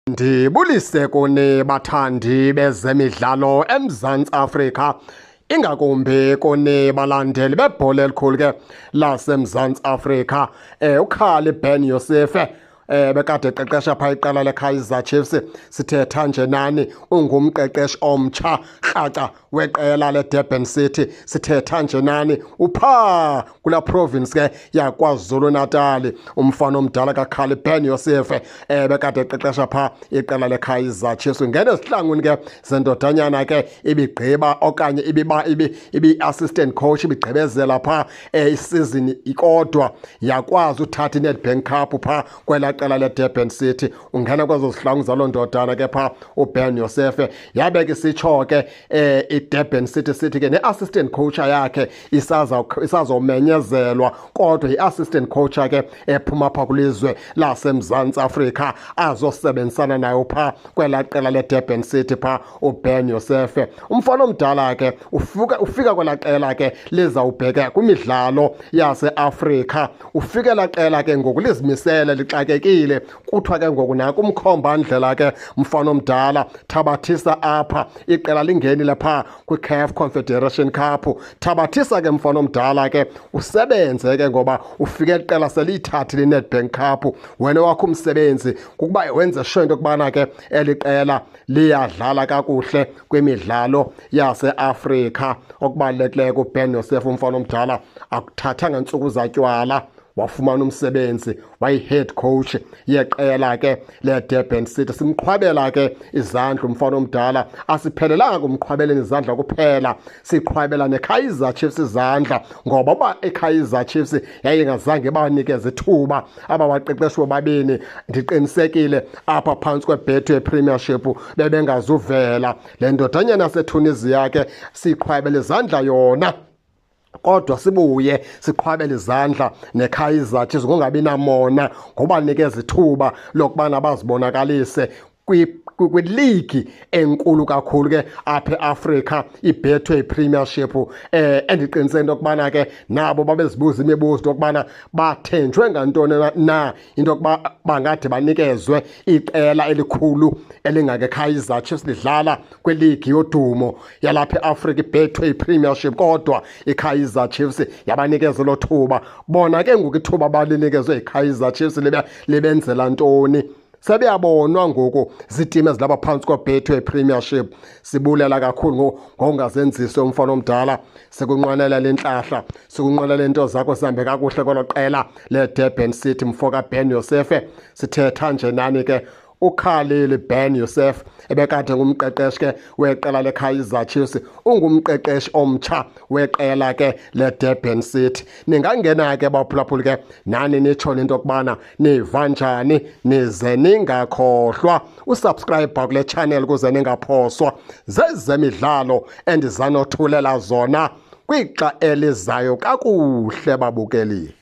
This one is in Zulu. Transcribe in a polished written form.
Ndibulise kuni bathandi bezemidlalo eMzantsi Afrika, ingakumbi kuni balandeli bebhola elikhulu ke laseMzantsi Afrika. Ukhali Ben Josefe bekade eqeqesha phaa iqela leKaizer Chiefs. Sithetha nje nani, ungumqeqeshi omtsha kraca weqela leDurban City. Sithetha nje nani, uphaa kula province ke yaKwaZulu Natal. Umfana omdala kaKhali Ben Josefe bekade eqeqesha phaa iqela leKaizer Chiefs. Ngene esihlangwini ke zendodanyana ke ibigqiba okanye ibi-assistant coach, ibigqibezela phaa isizini ikodwa yakwazi uthatha iNedbank Cup phaa kwela qela leDurban City. Ungena kwezo zihlangu zaloo ndodana ke phaa uBen Josefe. Yabe ke sitsho ke iDurban City ke ne-assistant coach yakhe isazomenyezelwa, kodwa i-assistant coach ke ephuma phaa kwilizwe laseMzantsi Afrika azosebenzisana nayo phaa kwela qela leDurban City phaa uBen Josefe. Umfana omdala ke ufika kwela qela ke lizawubheka kwimidlalo yaseAfrika. Ufike la qela ke ngoku lizimisele, lixakekile, kuthiwa ke ngoku nako umkhomba ndlela ke mfana omdala thabathisa apha iqela lingenile phaa kwiCAF Confederation Cup. Thabathisa ke mfana omdala ke usebenze ke, ngoba ufike iqela seliyithathile iNedbank Cup. Wena wakho umsebenzi kukuba wenze sure into yokubana ke eli qela liyadlala kakuhle kwimidlalo yaseAfrika. Okubalulekileyo kuBen Joseph umfana omdala akuthathanga ntsuku zatywala, wafumana umsebenzi, wayi-head coach yeqela ke leDurban City. Simqhwabela ke izandla umfana omdala. Asiphelelanga kumqhwabeleni izandla kuphela, siqhwabela neKaizer Chiefs izandla, ngoba uba iKaizer Chiefs yayingazange banikeze ithuba aba baqeqeshi bobabini, ndiqinisekile apha phantsi kweBetway Premiership bebengazuvela. Le ndodanyana yaseTunisia ke siqhwabela izandla yona, kodwa sibuye siqhwabele izandla neKaizer Chiefs kungabi namona, ngoba nikeza ithuba lokubana bazibonakalise kwiligi enkulu kakhulu ke apha eAfrika, iBetway Premiership. Endiqiniseke into yokubana ke nabo babezibuza imibuzo yokubana bathenjwe ngantoni na into yokuba bangade banikezwe iqela elikhulu elingakeKaizer Chiefs lidlala kwiligi yodumo yalapha eAfrika, iBetway Premiership, kodwa iKaizer Chiefs yabanikeza lo thuba. Bona ke ngoku ithuba balinikezwe iKaizer Chiefs libenzela ntoni? Sebeyabonwa ngoku ziitim ezilapha phantsi kweBetway Premiership. Sibulela kakhulu ngongazenzisi umfana omdala. Sikunqwenela le ntlahla, sikunqwenela into zakho zihambe kakuhle kwelo qela leDurban City mfo kaBen Josefe. Sithetha nje nani ke uKhalile Ben Joseph ebekade ngumqeqeshi ke weqela leKaizer Chiefs, ungumqeqeshi omtsha weqela ke leDurban City. Ningangena ke baphulaphuli ke nani nitsho into yokubana niva njani, nize ningakhohlwa usubscribe kule channel ukuze ningaphoswa zezemidlalo endizanothulela zona kwixa elizayo kakuhle babukeli.